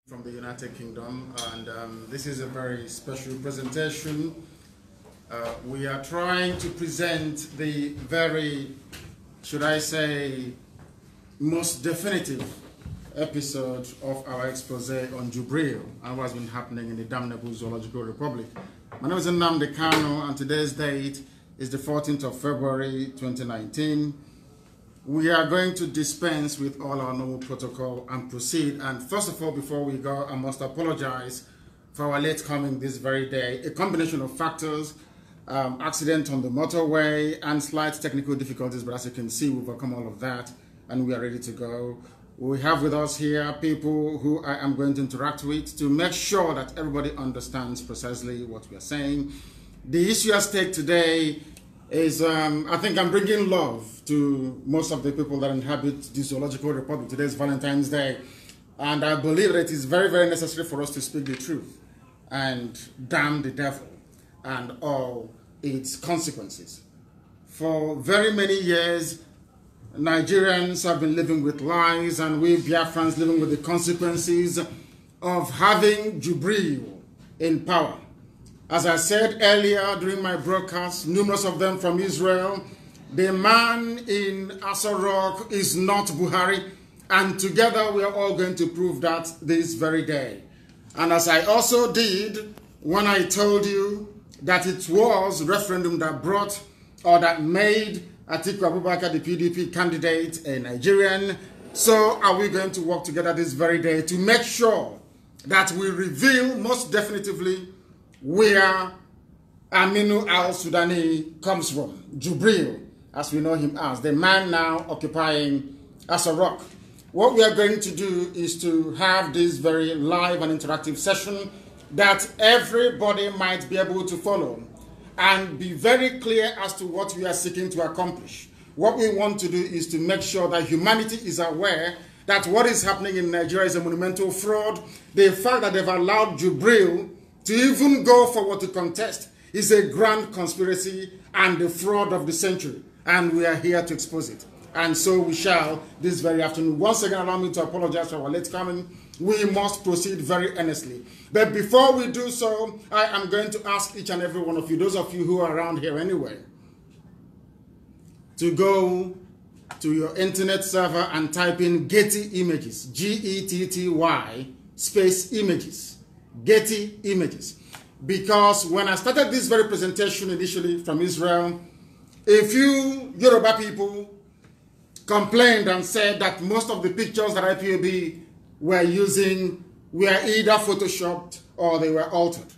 From the United Kingdom, and this is a very special presentation. We are trying to present the very, should I say, most definitive episode of our expose on Jubril and what's been happening in the damnable Zoological Republic. My name is Nnamdi Kanu, and today's date is the 14th of February 2019. We are going to dispense with all our normal protocol and proceed. And first of all, before we go, I must apologize for our late coming this very day. A combination of factors, accident on the motorway and slight technical difficulties, but as you can see, we've overcome all of that and we are ready to go. We have with us here people who I am going to interact with to make sure that everybody understands precisely what we are saying. The issue at stake today is, I think I'm bringing love to most of the people that inhabit the Zoological Republic. Today is Valentine's Day, and I believe that it is very, very necessary for us to speak the truth and damn the devil and all its consequences. For very many years, Nigerians have been living with lies, and we Biafrans living with the consequences of having Jubril in power. As I said earlier during my broadcast, numerous of them from Israel, the man in Asarok is not Buhari, and together we are all going to prove that this very day. And as I also did when I told you that it was referendum that brought or that made Atiku Abubakar, the PDP candidate, a Nigerian, so are we going to work together this very day to make sure that we reveal most definitively where Aminu al-Sudani comes from, Jubril, as we know him as, the man now occupying Asarok. What we are going to do is to have this very live and interactive session that everybody might be able to follow and be very clear as to what we are seeking to accomplish. What we want to do is to make sure that humanity is aware that what is happening in Nigeria is a monumental fraud. The fact that they've allowed Jubril to even go forward to contest is a grand conspiracy and the fraud of the century, and we are here to expose it. And so we shall this very afternoon. Once again, allow me to apologize for our late coming. We must proceed very earnestly. But before we do so, I am going to ask each and every one of you, those of you who are around here anyway, to go to your internet server and type in Getty Images, G-E-T-T-Y space images. Getty Images. Because when I started this very presentation initially from Israel, a few Yoruba people complained and said that most of the pictures that IPOB were using were either photoshopped or they were altered.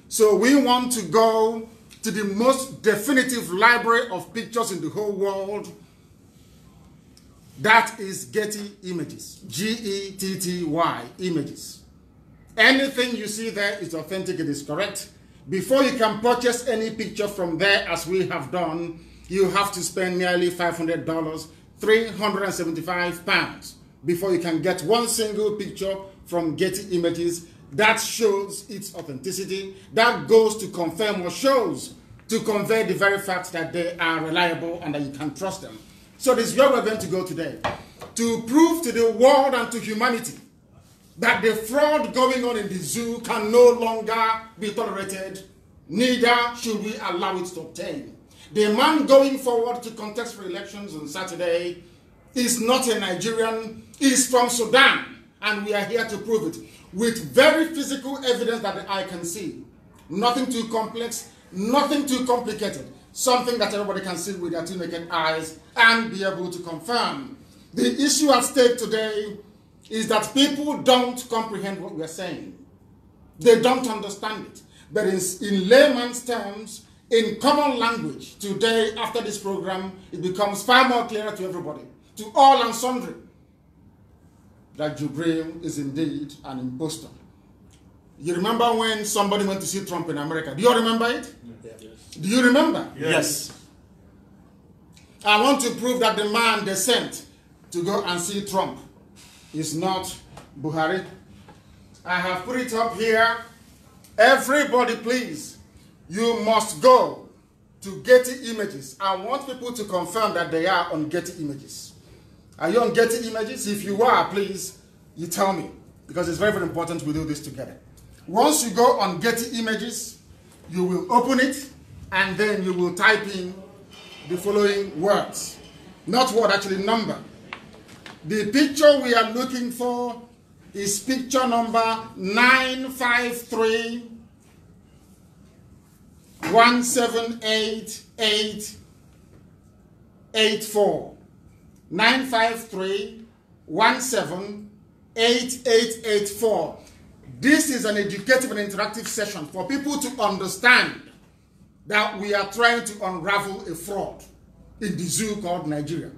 So we want to go to the most definitive library of pictures in the whole world. That is Getty Images, G-E-T-T-Y Images. Anything you see there is authentic, it is correct. Before you can purchase any picture from there, as we have done, you have to spend nearly $500, 375 pounds, before you can get one single picture from Getty Images that shows its authenticity, that goes to confirm or shows to convey the very fact that they are reliable and that you can trust them. So this is where we're going to go today, to prove to the world and to humanity that the fraud going on in the zoo can no longer be tolerated, neither should we allow it to obtain. The man going forward to contest for elections on Saturday is not a Nigerian, he's from Sudan, and we are here to prove it with very physical evidence that the eye can see. Nothing too complex, nothing too complicated, something that everybody can see with their two naked eyes and be able to confirm. The issue at stake today is that people don't comprehend what we're saying. They don't understand it. But in layman's terms, in common language, today, after this program, it becomes far more clearer to everybody, to all and sundry, that Jubril is indeed an impostor. You remember when somebody went to see Trump in America? Do you remember it? Yes. Do you remember? Yes. I want to prove that the man they sent to go and see Trump is not Buhari. I have put it up here. Everybody, please, you must go to Getty Images. I want people to confirm that they are on Getty Images. Are you on Getty Images? If you are, please, you tell me. because it's very, very important we do this together. Once you go on Getty Images, you will open it, and then you will type in the following words. Not word, actually number. The picture we are looking for is picture number 953-178-884. 953-178-884. This is an educative and interactive session for people to understand that we are trying to unravel a fraud in the zoo called Nigeria.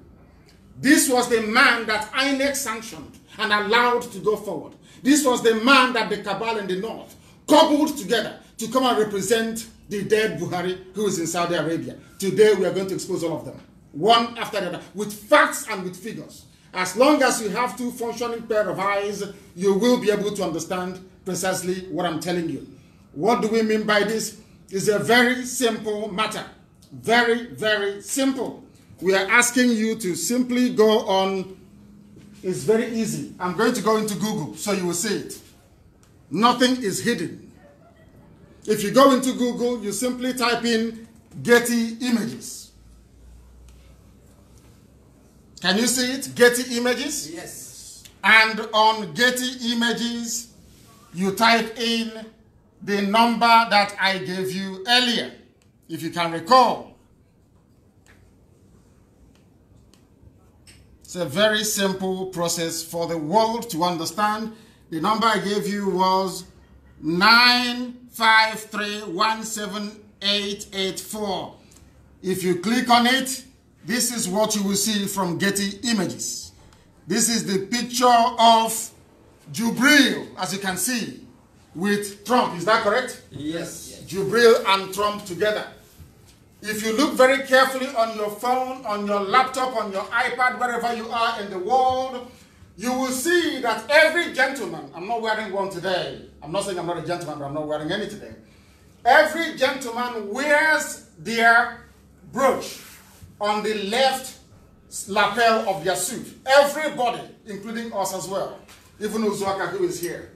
This was the man that INEC sanctioned and allowed to go forward. This was the man that the cabal in the north cobbled together to come and represent the dead Buhari who is in Saudi Arabia. Today we are going to expose all of them, one after the other, with facts and with figures. As long as you have two functioning pair of eyes, you will be able to understand precisely what I'm telling you. What do we mean by this? It's a very simple matter. Very, very simple. We are asking you to simply go on. It's very easy. I'm going to go into Google so you will see it. Nothing is hidden. If you go into Google, you simply type in Getty Images. Can you see it? Getty Images? Yes. And on Getty Images, you type in the number that I gave you earlier, if you can recall. It's a very simple process for the world to understand. The number I gave you was 953-178-884. If you click on it, this is what you will see from Getty Images. This is the picture of Jubril, as you can see, with Trump. Is that correct? Yes. Jubril and Trump together. If you look very carefully on your phone, on your laptop, on your iPad, wherever you are in the world, you will see that every gentleman, I'm not wearing one today. I'm not saying I'm not a gentleman, but I'm not wearing any today. Every gentleman wears their brooch on the left lapel of their suit. Everybody, including us as well. Even Uzuaka, who is here.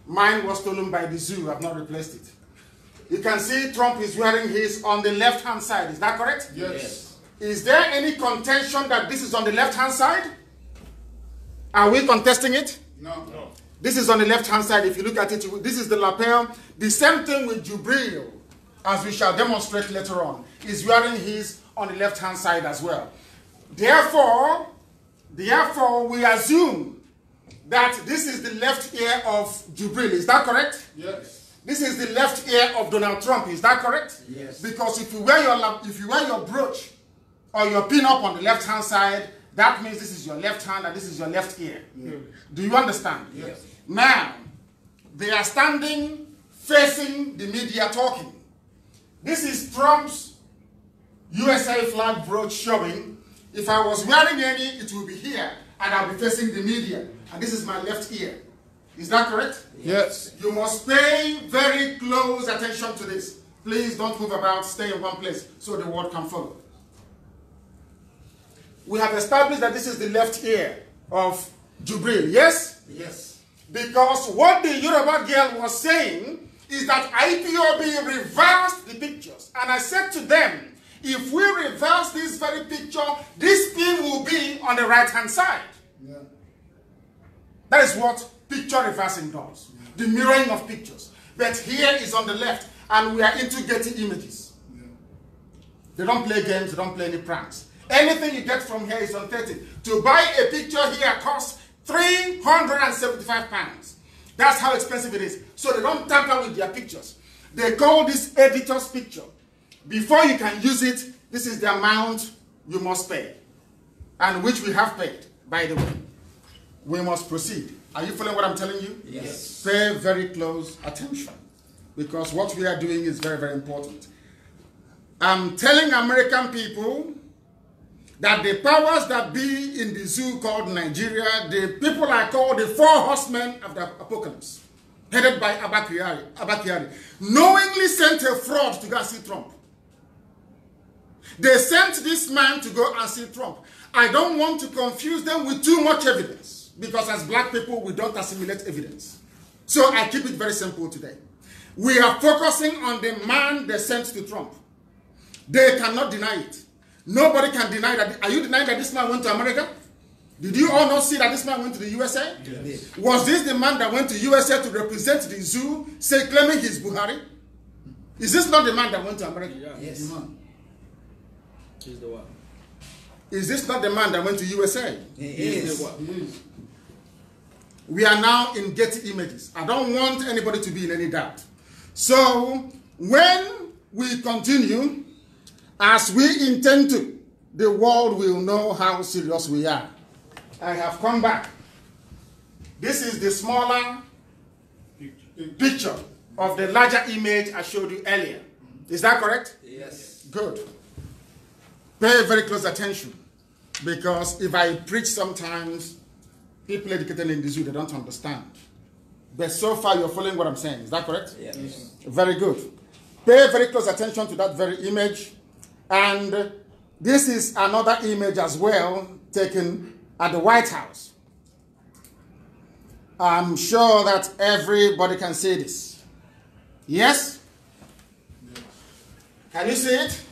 Mine was stolen by the zoo. I've not replaced it. You can see Trump is wearing his on the left-hand side. Is that correct? Yes. Is there any contention that this is on the left-hand side? Are we contesting it? No. No. This is on the left-hand side. If you look at it, this is the lapel. The same thing with Jubril, as we shall demonstrate later on, is wearing his on the left-hand side as well. Therefore, we assume that this is the left ear of Jubril. Is that correct? Yes. This is the left ear of Donald Trump. Is that correct? Yes. Because if you wear your brooch or your pin-up on the left-hand side, that means this is your left hand and this is your left ear. Yeah. Do you understand? Yes. Now, they are standing facing the media talking. This is Trump's USA flag brooch showing. If I was wearing any, it will be here and I'll be facing the media. And this is my left ear. Is that correct? Yes. You must pay very close attention to this. Please don't move about, stay in one place so the word can follow. We have established that this is the left ear of Jubril, yes? Yes. Because what the Yoruba girl was saying is that IPOB reversed the pictures. And I said to them, if we reverse this very picture, this pin will be on the right-hand side. Yeah. That is what picture reversing does. Yeah. The mirroring of pictures. But here is on the left, and we are into Getty Images. Yeah. They don't play games, they don't play any pranks. Anything you get from here is authentic. To buy a picture here costs £375. That's how expensive it is. So they don't tamper with their pictures. They call this editor's picture. Before you can use it, this is the amount you must pay. And which we have paid, by the way. We must proceed. Are you following what I'm telling you? Yes. Pay very close attention. Because what we are doing is very, very important. I'm telling American people that the powers that be in the zoo called Nigeria, the people I call the four horsemen of the apocalypse, headed by Abakari, knowingly sent a fraud to go and see Trump. They sent this man to go and see Trump. I don't want to confuse them with too much evidence. because as black people, we don't assimilate evidence. So I keep it very simple today. We are focusing on the man they sent to Trump. They cannot deny it. Nobody can deny that. Are you denying that this man went to America? Did you all not see that this man went to the USA? Yes. Was this the man that went to USA to represent the zoo, claiming he's Buhari? Is this not the man that went to America? Yeah. Yes. He's the one. Is this not the man that went to USA? Yes. We are now in Getty Images. I don't want anybody to be in any doubt. So, when we continue, as we intend to, the world will know how serious we are. I have come back. This is the smaller picture of the larger image I showed you earlier. Is that correct? Yes. Good. Pay very close attention, because if I preach sometimes, people educated in the zoo, they don't understand. But so far, you're following what I'm saying. Is that correct? Yes. Very good. Pay very close attention to that very image. And this is another image as well, taken at the White House. I'm sure that everybody can see this. Yes? Can you see it?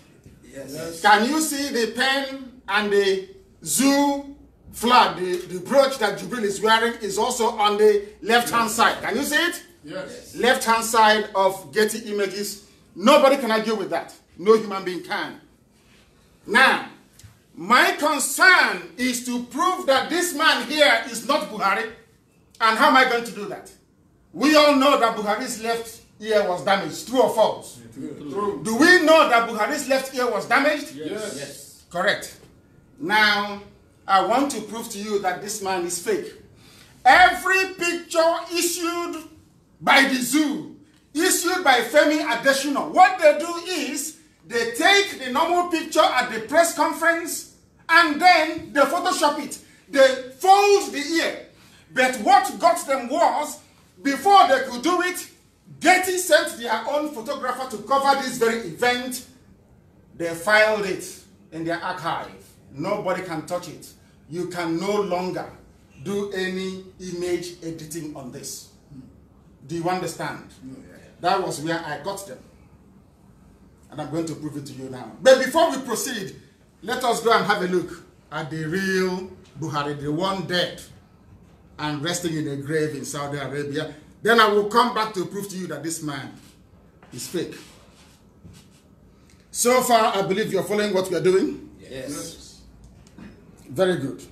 Yes. Can you see the pen and the zoo flag? The brooch that Jubril is wearing is also on the left-hand side. Can you see it? Yes. Left-hand side of Getty Images. Nobody can argue with that. No human being can. Now, my concern is to prove that this man here is not Buhari. And how am I going to do that? We all know that Buhari's left ear was damaged. True or false? True. Do we know that Buhari's left ear was damaged? Yes. Yes. Correct. Now, I want to prove to you that this man is fake. Every picture issued by the zoo, issued by Femi Adesina, what they do is they take the normal picture at the press conference and then they Photoshop it. They fold the ear. But what got them was, before they could do it, Getty sent their own photographer to cover this very event. They filed it in their archive. Nobody can touch it. You can no longer do any image editing on this. Do you understand? That was where I got them. And I'm going to prove it to you now. But before we proceed, let us go and have a look at the real Buhari, the one dead and resting in a grave in Saudi Arabia. Then I will come back to prove to you that this man is fake. So far, I believe you're following what we are doing? Yes. Very good.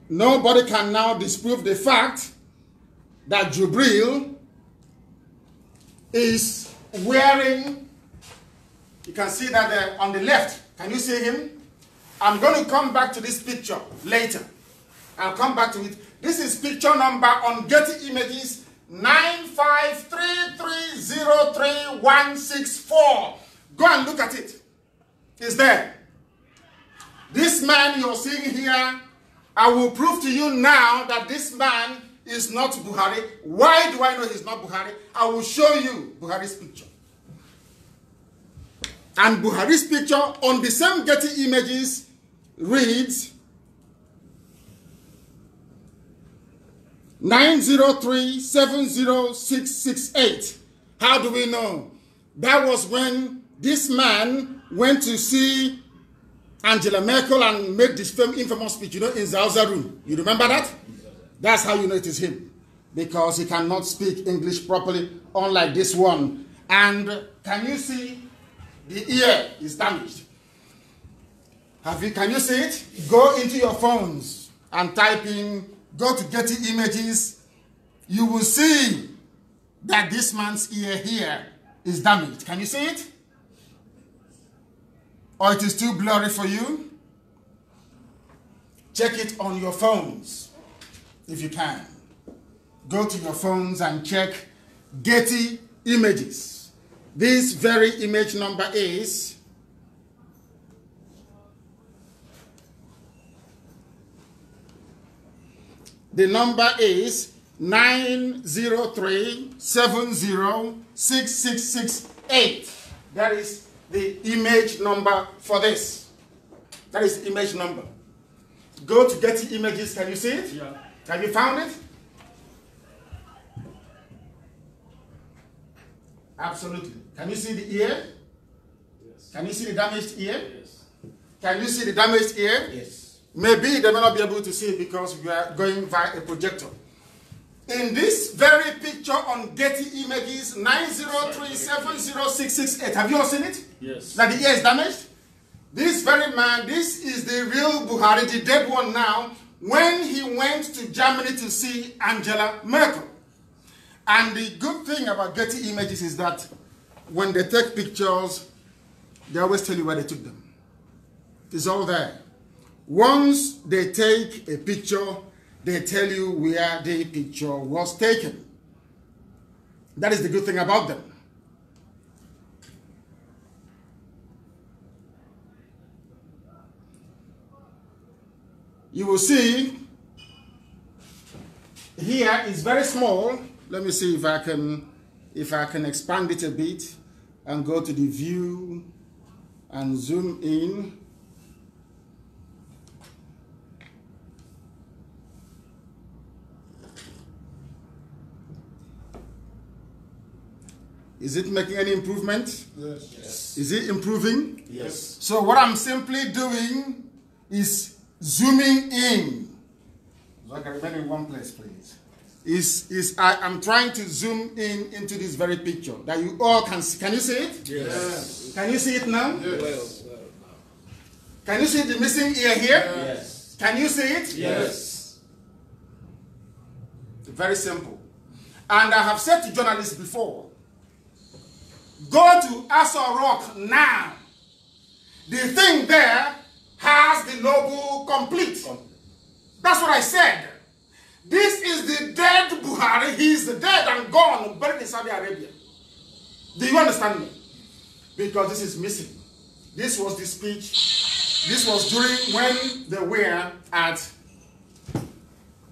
Nobody can now disprove the fact that Jubril is wearing, you can see that there on the left. Can you see him? I'm going to come back to this picture later. I'll come back to it. This is picture number on Getty Images 953303164. Go and look at it. It's there. This man you're seeing here, I will prove to you now that this man is not Buhari. Why do I know he's not Buhari? I will show you Buhari's picture. And Buhari's picture on the same Getty Images reads 903-70668. How do we know? That was when this man went to see Angela Merkel and made this infamous speech, in Zauza room. You remember that? That's how you know it is him. Because he cannot speak English properly, unlike this one. And can you see the ear is damaged? Can you see it? Go into your phones and type in, go to Getty Images. You will see that this man's ear here is damaged. Can you see it? Or it is too blurry for you? Check it on your phones, if you can. Go to your phones and check Getty Images. This very image number is the number is 903-7066668. That is the image number for this. That is the image number. Go to Getty Images. Can you see it? Yeah. Have you found it? Absolutely. Can you see the ear? Yes. Can you see the damaged ear? Yes. Can you see the damaged ear? Yes. Maybe they may not be able to see it because we are going via a projector. In this very picture on Getty Images 903706668, have you all seen it? Yes. That the ear is damaged? This very man, this is the real Buhari, the dead one now, when he went to Germany to see Angela Merkel. And the good thing about Getty Images is that when they take pictures, they always tell you where they took them. It's all there. Once they take a picture, they tell you where the picture was taken. That is the good thing about them. You will see here is very small. Let me see if I can expand it a bit and go to the view and zoom in. Is it making any improvement? Yes. Yes. Is it improving? Yes. So what I'm simply doing is zooming in. So I can remain in one place, please. I'm trying to zoom in into this very picture that you all can see. Can you see it? Yes. Can you see it now? Yes. Well. Can you see the missing ear here? Yes. Can you see it? Yes. Very simple. And I have said to journalists before, go to Aso Rock now. The thing there has the logo complete. That's what I said. This is the dead Buhari. He is dead and gone, buried in Saudi Arabia. Do you understand me? Because this is missing. This was the speech. This was during when they were at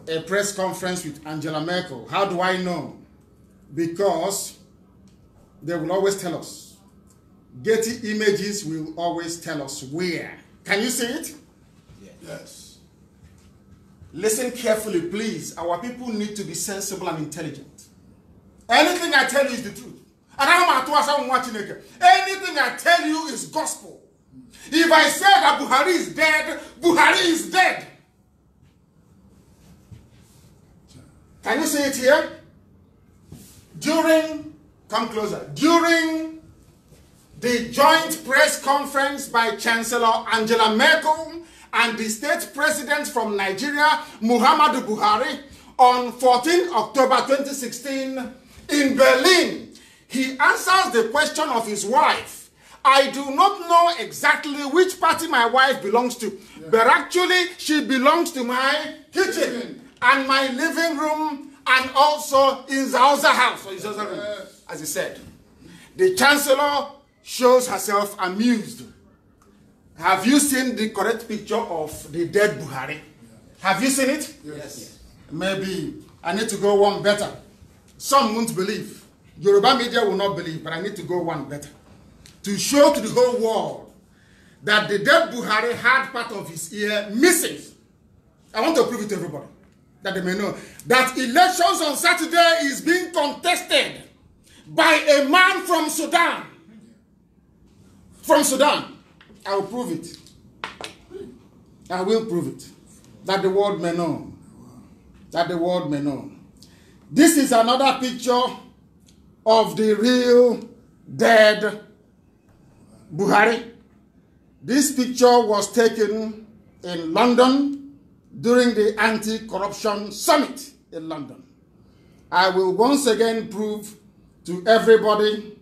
a press conference with Angela Merkel. How do I know? Because they will always tell us. Getty Images will always tell us where. Can you see it? Yes. Listen carefully, please. Our people need to be sensible and intelligent. Anything I tell you is the truth. Anything I tell you is gospel. If I say that Buhari is dead, Buhari is dead. Can you see it here? Come closer. During the joint press conference by Chancellor Angela Merkel and the state president from Nigeria, Muhammadu Buhari, on 14 October 2016 in Berlin, he answers the question of his wife. I do not know exactly which party my wife belongs to, but actually she belongs to my kitchen and my living room and also in the other house, or his other room, as he said. The chancellor shows herself amused. Have you seen the correct picture of the dead Buhari? Have you seen it? Yes. Maybe I need to go one better. Some won't believe. Yoruba media will not believe, but I need to go one better. To show to the whole world that the dead Buhari had part of his ear missing. I want to prove it to everybody, that they may know that elections on Saturday is being contested by a man from Sudan. From Sudan. I will prove it. I will prove it. That the world may know. That the world may know. This is another picture of the real dead Buhari. This picture was taken in London during the anti-corruption summit in London. I will once again prove to everybody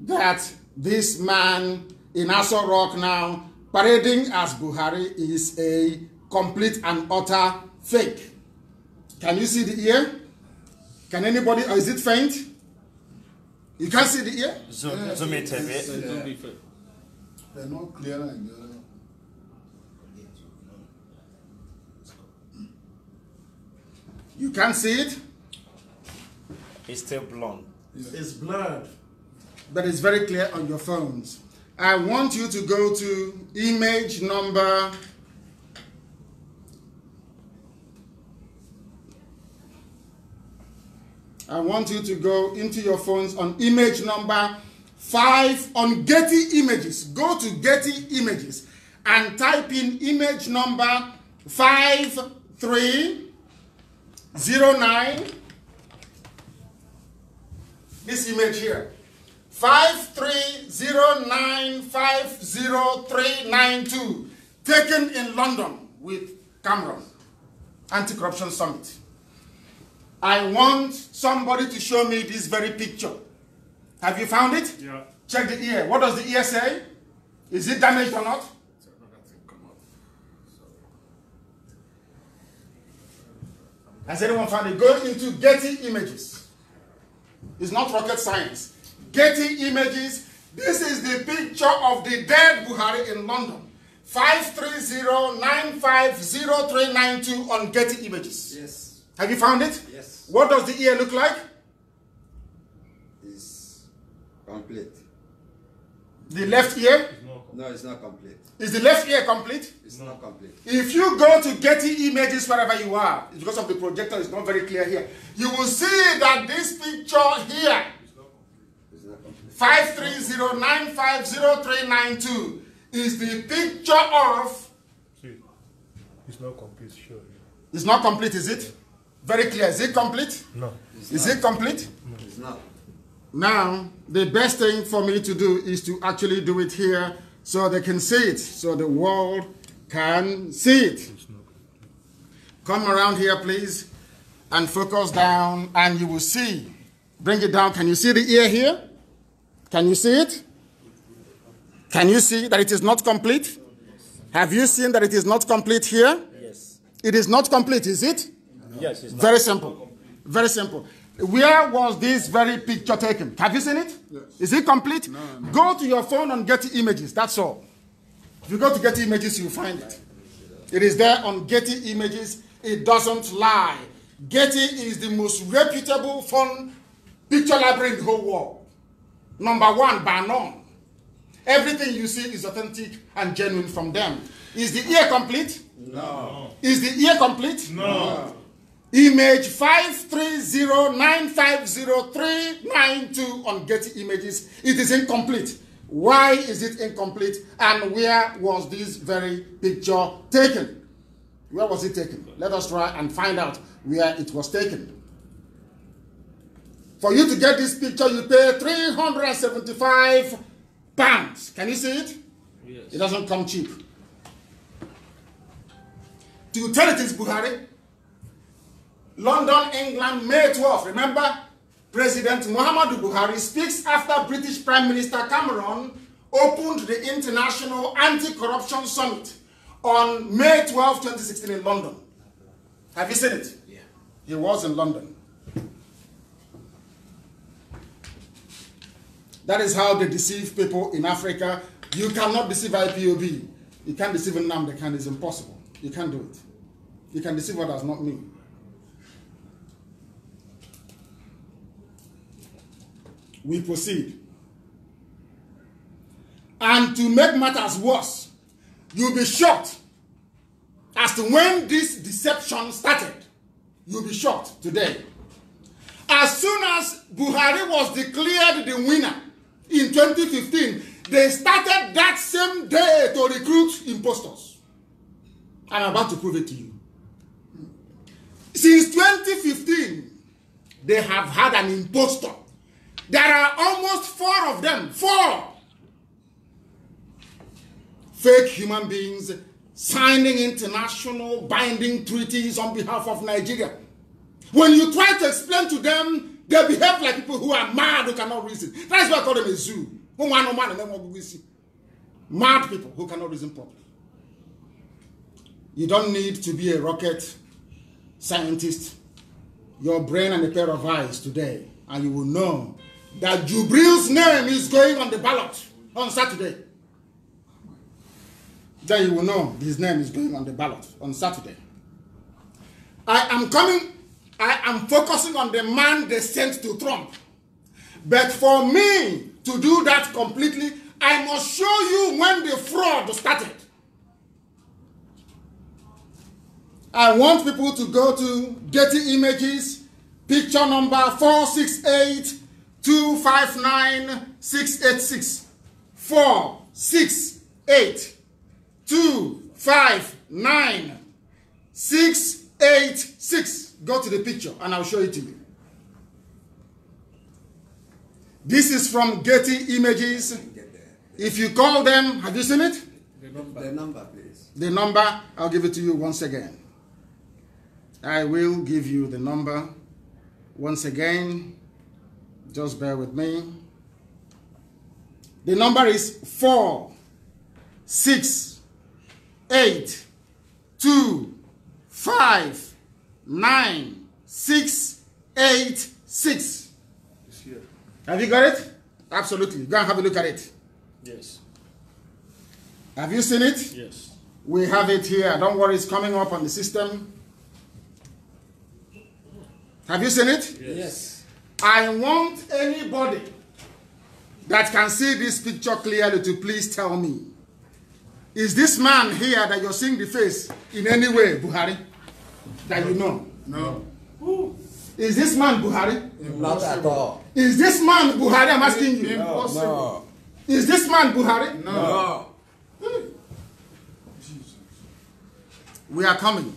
that this man in Aso Rock now, parading as Buhari, is a complete and utter fake. Can you see the ear? Can anybody, or is it faint? You can't see the ear? Zoom it a bit. Don't be fair. They're not clear and You can't see it? It's still blonde. It's blurred, but it's very clear on your phones. I want you to go to image number I want you to go into your phones on image number 5 on Getty Images. Go to Getty Images and type in image number 5309. This image here. 5309500392. Taken in London with Cameron. Anti-Corruption Summit. I want somebody to show me this very picture. Have you found it? Yeah. Check the ear. What does the ear say? Is it damaged or not? Has anyone found it? Go into Getty Images. It's not rocket science. Getty Images. This is the picture of the dead Buhari in London. 530950392 on Getty Images. Yes. Have you found it? Yes. What does the ear look like? It's complete. The left ear? No, it's not complete. Is the left ear complete? It's not complete. If you go to Getty Images wherever you are, it's because of the projector, it's not very clear here. You will see that this picture here, It's not complete. 530950392, is the picture of... See, it's not complete, sure. It's not complete, is it? Very clear. Is it complete? No. Is it complete? It's not. Now, the best thing for me to do is to actually do it here so they can see it, so the world can see it. Come around here, please, and focus down, and you will see. Bring it down. Can you see the ear here? Can you see it? Can you see that it is not complete? Have you seen that it is not complete here? Yes. It is not complete, is it? Yes, it's not. Very simple. Very simple. Where was this very picture taken? Have you seen it? Yes. Is it complete? No. Go to your phone and Getty Images. That's all. If you go to Getty Images, you'll find it. It is there on Getty Images. It doesn't lie. Getty is the most reputable phone picture library in the whole world. Number one, by none. Everything you see is authentic and genuine from them. Is the ear complete? No. Is the ear complete? No. Image 530950392 on Getty Images. It is incomplete. Why is it incomplete? And where was this very picture taken? Where was it taken? Let us try and find out where it was taken. For you to get this picture, you pay £375. Can you see it? Yes. It doesn't come cheap. To tell it is Buhari. London, England, May 12th. Remember, President Muhammadu Buhari speaks after British Prime Minister Cameron opened the International Anti-Corruption Summit on May 12, 2016 in London. Have you seen it? Yeah. He was in London. That is how they deceive people in Africa. You cannot deceive IPOB. You can't deceive Nnamdi Kanu. It's impossible. You can't do it. You can deceive others, not me. We proceed. And to make matters worse, you'll be shocked as to when this deception started. You'll be shocked today. As soon as Buhari was declared the winner in 2015, they started that same day to recruit impostors. I'm about to prove it to you. Since 2015, they have had an impostor. There are almost 4 of them. 4 fake human beings signing international binding treaties on behalf of Nigeria. When you try to explain to them, they behave like people who are mad, who cannot reason. That's why I call them a zoo. Mad people who cannot reason properly. You don't need to be a rocket scientist. Your brain and a pair of eyes today, and you will know that Jubril's name is going on the ballot on Saturday. Then you will know his name is going on the ballot on Saturday. I am focusing on the man they sent to Trump. But for me to do that completely, I must show you when the fraud started. I want people to go to Getty Images, Picture number 468259686. 468259686. Go to the picture and I'll show it to you. This is from Getty Images. If you call them, have you seen it? The number, please. The number, I'll give it to you once again. I will give you the number once again. Just bear with me. The number is 468259686. Have you got it? Absolutely. Go and have a look at it. Yes. Have you seen it? Yes. We have it here. Don't worry, it's coming up on the system. Have you seen it? Yes. I want anybody that can see this picture clearly to please tell me. Is this man here that you're seeing the face in any way, Buhari? That you know? No. Is this man Buhari? Not at all. Is this man Buhari? I'm asking you. Impossible. No. Is this man Buhari? No. We are coming.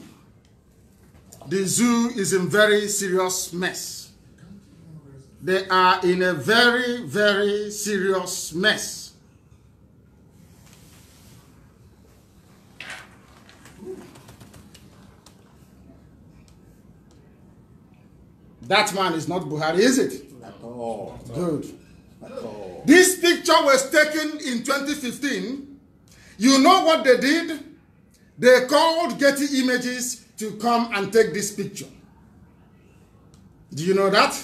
The zoo is in very serious mess. They are in a very, very serious mess. That man is not Buhari, is it? At all. Good. At all. This picture was taken in 2015. You know what they did? They called Getty Images to come and take this picture. Do you know that?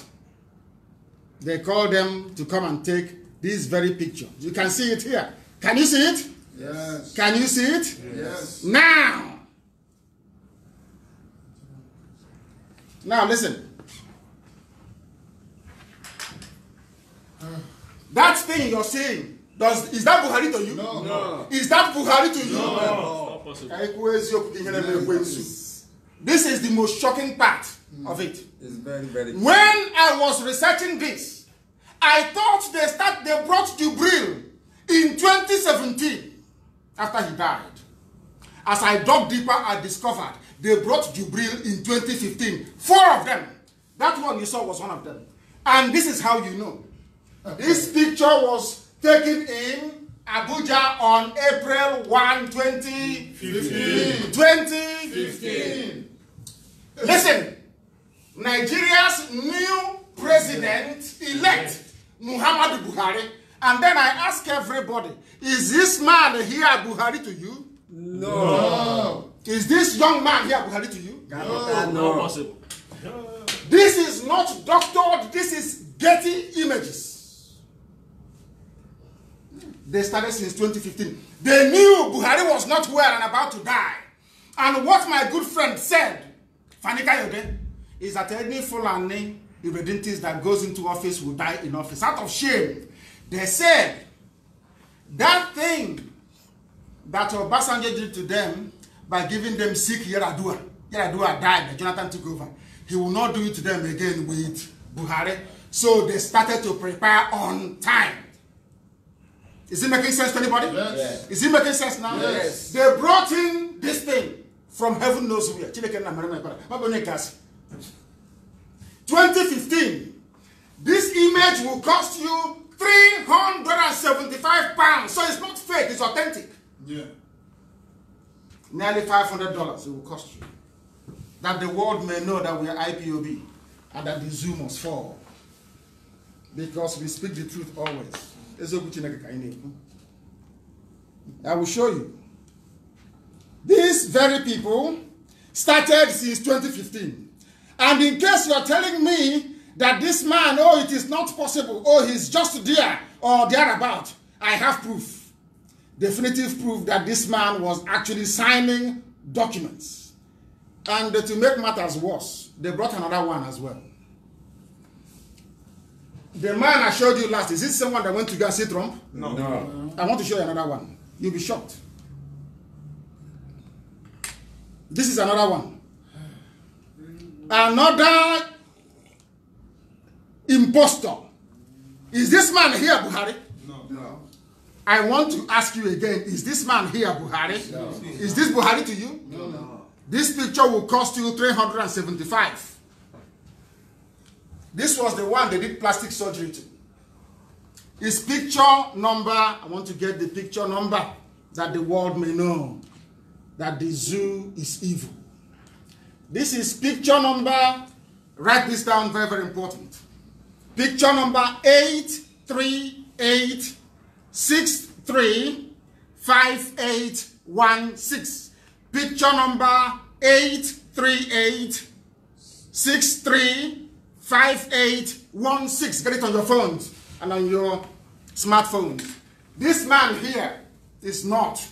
They called them to come and take this very picture. You can see it here. Can you see it? Yes. Can you see it? Yes. Now listen. That thing you're seeing, is that Buhari to you? No. No. Is that Buhari to you? No. Not possible. This is the most shocking part of it. It's very, very. When I was researching this, I thought they brought Jubril in 2017 after he died. As I dug deeper, I discovered they brought Jubril in 2015. 4 of them. That one you saw was one of them. And this is how you know. This picture was taken in Abuja on April 1, 2015. Listen, Nigeria's new president-elect, Muhammadu Buhari, and then I ask everybody, is this man here Buhari to you? No. Is this young man here Buhari to you? Not possible. This is not doctored, this is Getty Images. They started since 2015. They knew Buhari was not well and about to die. And what my good friend said, Fanika Yode, is that any Fulani irredentist that goes into office will die in office. Out of shame, they said that thing that Obasanjo did to them by giving them sick Yaradua. Yaradua died, but Jonathan took over. He will not do it to them again with Buhari. So they started to prepare on time. Is it making sense to anybody? Yes. Is it making sense now? Yes. They brought in this thing from heaven knows where. 2015. This image will cost you £375. So it's not fake, it's authentic. Yeah. Nearly $500 it will cost you. That the world may know that we are IPOB and that the zoo must fall. Because we speak the truth always. I will show you. These very people started since 2015. And in case you are telling me that this man, oh, it is not possible, oh, he's just there or thereabout, I have proof. Definitive proof that this man was actually signing documents. And to make matters worse, they brought another one as well. The man I showed you last, is it someone that went to go and see Trump? No. I want to show you another one. You'll be shocked. This is another one. Another impostor. Is this man here Buhari? No. I want to ask you again, is this man here Buhari? No. Is this Buhari to you? No. This picture will cost you 375. This was the one they did plastic surgery to. His picture number, I want to get the picture number that the world may know that the zoo is evil. This is picture number, write this down, very, very important. Picture number 838635816. Picture number 838635816. Get it on your phones and on your smartphones. This man here is not.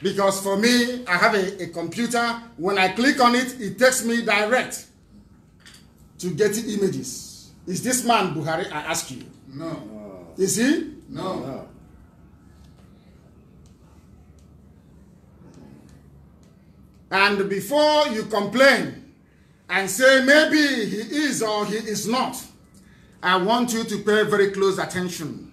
Because for me, I have a computer. When I click on it, it takes me direct to Getty Images. Is this man Buhari? I ask you. No. Is he? No. And before you complain and say maybe he is or he is not, I want you to pay very close attention.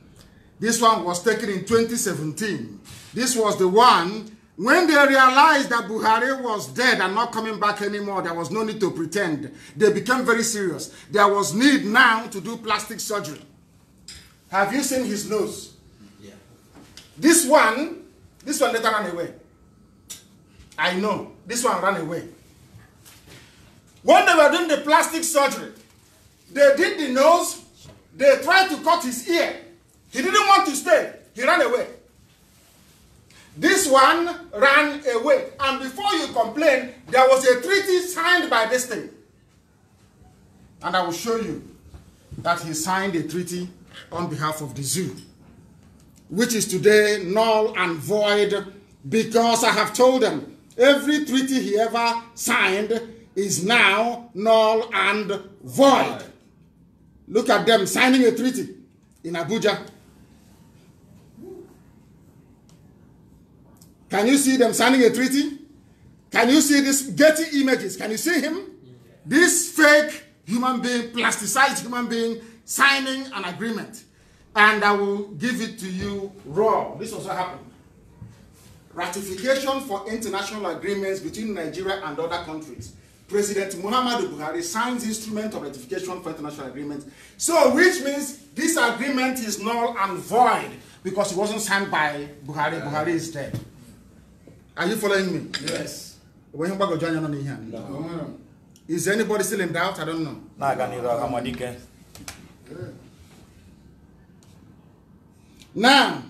This one was taken in 2017. This was the one when they realized that Buhari was dead and not coming back anymore. There was no need to pretend. They became very serious. There was need now to do plastic surgery. Have you seen his nose? Yeah. This one later ran away. I know. This one ran away. When they were doing the plastic surgery, they did the nose. They tried to cut his ear. He didn't want to stay. He ran away. This one ran away. And before you complain, there was a treaty signed by this thing. And I will show you that he signed a treaty on behalf of the zoo, which is today null and void, because I have told them every treaty he ever signed is now null and void. Look at them signing a treaty in Abuja. Can you see them signing a treaty? Can you see this Getty Images? Can you see him? This fake human being, plasticized human being, signing an agreement. And I will give it to you raw. This also happened. Ratification for international agreements between Nigeria and other countries. President Muhammadu Buhari signs instrument of ratification for international agreements. So, which means this agreement is null and void because it wasn't signed by Buhari. Buhari is dead. Are you following me? Yes. No. Is anybody still in doubt? I don't know. Now,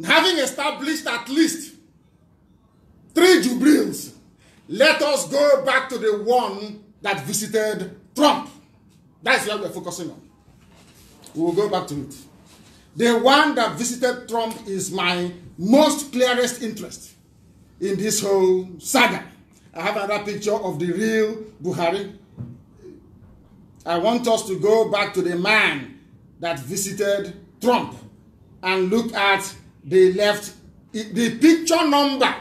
having established at least 3 Jubrils, let us go back to the one that visited Trump. That's what we're focusing on. We will go back to it. The one that visited Trump is my most clearest interest in this whole saga. I have another picture of the real Buhari. I want us to go back to the man that visited Trump and look at the picture number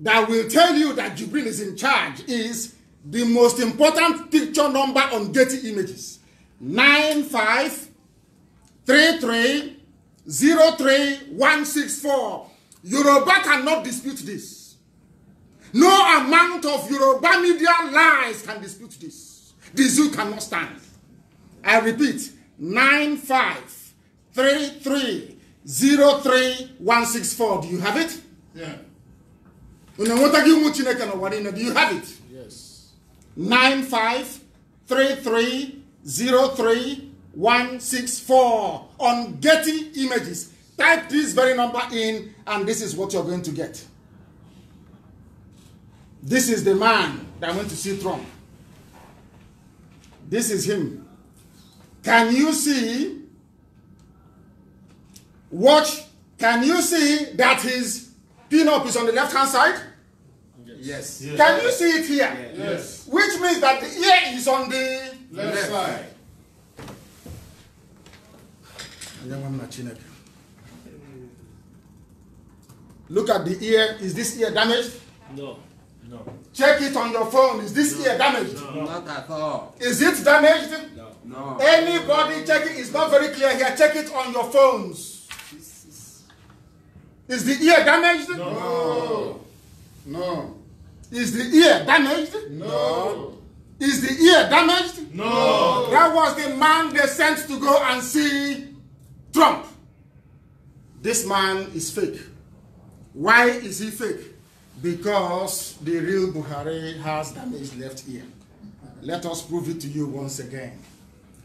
that will tell you that Jubril is in charge is the most important picture number on Getty Images. 953303164. Yoruba cannot dispute this. No amount of Yoruba media lies can dispute this. The zoo cannot stand. I repeat, 953303164. Do you have it? Yeah. Do you have it? Yes. 953303164 on Getty Images. Type this very number in, and this is what you're going to get. This is the man that went to see Trump. This is him. Can you see? Watch. Can you see that his pin-up is on the left-hand side? Yes. Can you see it here? Yes. Which means that the ear is on the Left side. Look at the ear. Is this ear damaged? No. No. Check it on your phone. Is this ear damaged? No. Not at all. Is it damaged? No. No. Anybody checking, it's not very clear here, check it on your phones. Is the ear damaged? No. No. Is the ear damaged? No. Is the ear damaged? No. That was the man they sent to go and see Trump. This man is fake. Why is he fake? Because the real Buhari has damaged left ear. Let us prove it to you once again,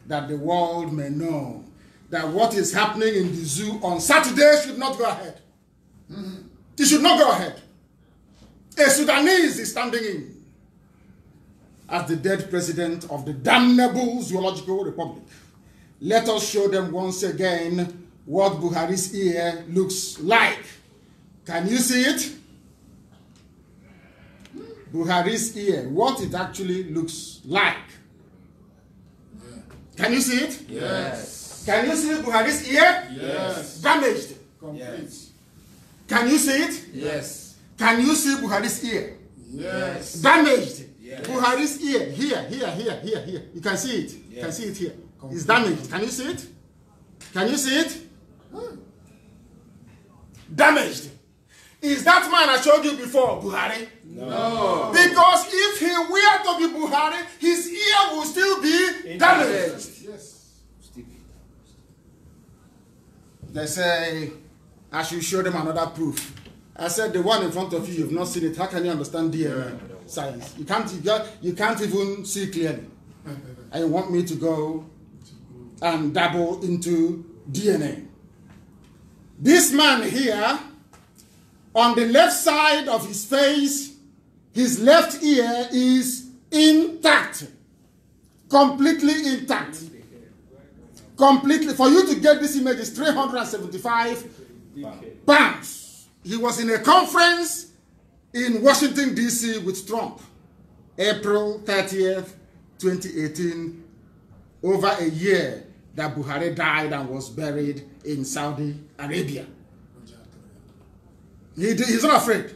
that the world may know that what is happening in the zoo on Saturday should not go ahead. It should not go ahead. A Sudanese is standing in as the dead president of the damnable Zoological Republic. Let us show them once again what Buhari's ear looks like. Can you see it? Buhari's ear, what it actually looks like. Can you see it? Yes. Can you see Buhari's ear? Yes. Damaged. Complete. Can you see it? Yes. Can you see Buhari's ear? Yes. Damaged. Yes. Buhari's ear, here. You can see it. You can see it here. It's damaged. Can you see it? Can you see it? Damaged. Is that man I showed you before Buhari? No. Because if he were to be Buhari, his ear will still be damaged. Yes. They say, I should show them another proof. I said, the one in front of you, you've not seen it. How can you understand DNA science? You can't even see clearly. And you want me to go and dabble into DNA. This man here, on the left side of his face, his left ear is intact. Completely intact. Completely. For you to get this image is 375 pounds. He was in a conference in Washington, D.C. with Trump. April 30th, 2018. Over a year that Buhari died and was buried in Saudi Arabia. He's not afraid.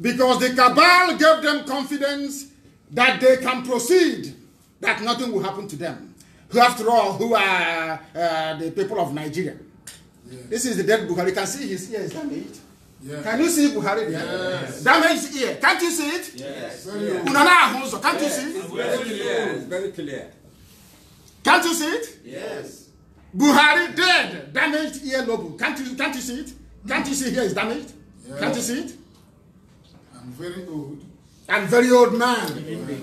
Because the cabal gave them confidence that they can proceed, that nothing will happen to them. Who, after all, who are the people of Nigeria. Yes. This is the dead Buhari. You can see his ear is damaged. Yes. Can you see Buhari there? Yes. Damaged ear. Can't you see it? Yes. Can't you see it? Very clear. It's very clear. Can't you see it? Yes. Buhari dead, damaged ear lobe. Can't you see it? Can't you see here is damaged? Yes. Can't you see it? I'm very old. I'm very old man.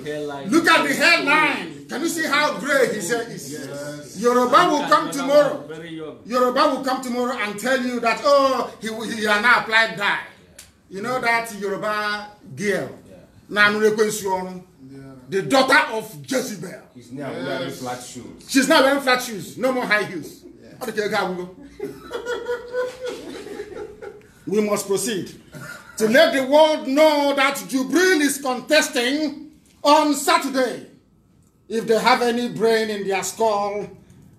Hairline. Look at the hairline. Can you see how gray his hair is? Yes. Yoruba will come tomorrow. Very young. Yoruba will come tomorrow and tell you that, oh, he has now applied dye. You know that Yoruba girl? The daughter of Jezebel. He's now wearing flat shoes. She's now wearing flat shoes. No more high heels. Yeah. We must proceed to let the world know that Jubril is contesting on Saturday. If they have any brain in their skull,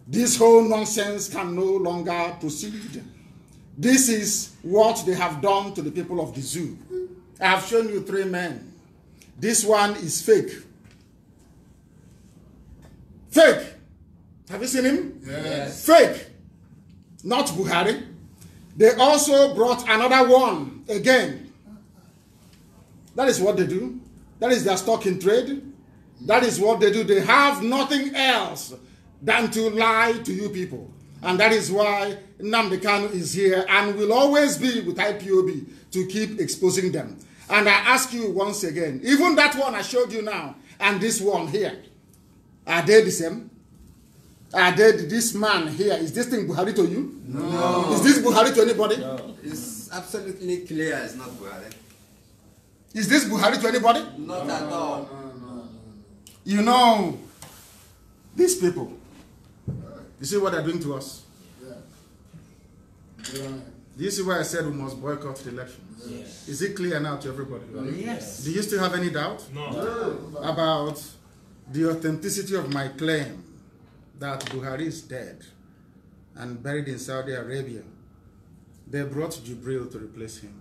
this whole nonsense can no longer proceed. This is what they have done to the people of the zoo. I have shown you 3 men. This one is fake. Fake. Have you seen him? Yes. Fake. Not Buhari. They also brought another one again. That is what they do. That is their stock in trade. That is what they do. They have nothing else than to lie to you people. And that is why Nnamdi Kanu is here and will always be with IPOB to keep exposing them. And I ask you once again, even that one I showed you now and this one here, are they the same? Are they this man here? Is this thing Buhari to you? No. Is this Buhari to anybody? No. It's absolutely clear it's not Buhari. Is this Buhari to anybody? Not at all. No. You know, these people, you see what they're doing to us? Yeah. Do you see why I said we must boycott the election? Yes. Is it clear now to everybody? Yes. Do you still have any doubt about the authenticity of my claim that Buhari is dead and buried in Saudi Arabia? They brought Jubril to replace him.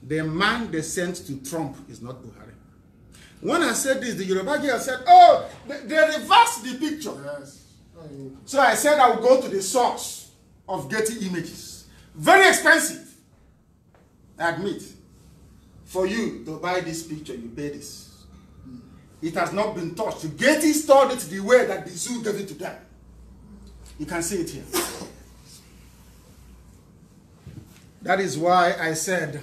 The man they sent to Trump is not Buhari. When I said this, the Yoruba girl said, oh, they reversed the picture. Yes. So I said I would go to the source of Getty Images. Very expensive, I admit. For you to buy this picture, you pay this. It has not been touched. Getty stored it the way that the zoo gave it to them. You can see it here. That is why I said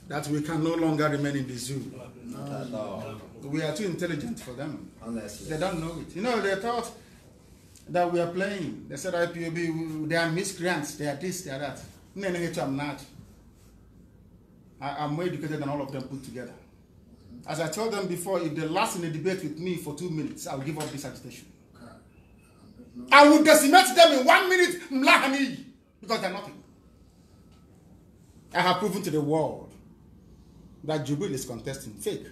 that we can no longer remain in the zoo. Not at all. We are too intelligent for them. Honestly. They don't know it. You know, they thought that we are playing. They said IPOB, they are miscreants, they are this, they are that. No, I'm not. I'm more educated than all of them put together. As I told them before, if they last in a debate with me for 2 minutes, I'll give up this agitation. I will decimate them in 1 minute, mlahani, because they're nothing. I have proven to the world that Jubil is contesting. Fake.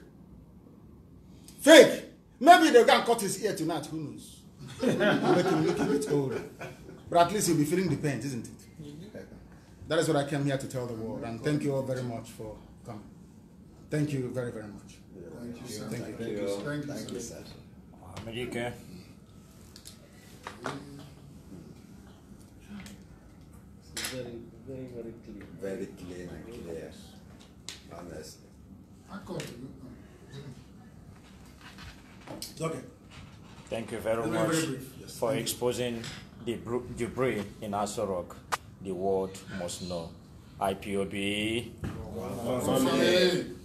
Fake. Maybe they'll go and cut his ear tonight, who knows? Make him look a bit older. But at least he'll be feeling the pain, isn't it? That is what I came here to tell the world. And thank you all very much for coming. Thank you very, very much. Thank you, sir. Thank you. Thank you, sir. America. Very, very, very clear. Very clean and clear. Honestly. I caught you. Okay. Thank you very Very, much very brief. Yes, for thank you. exposing the debris in Aso Rock. The world must know. IPOB. Family.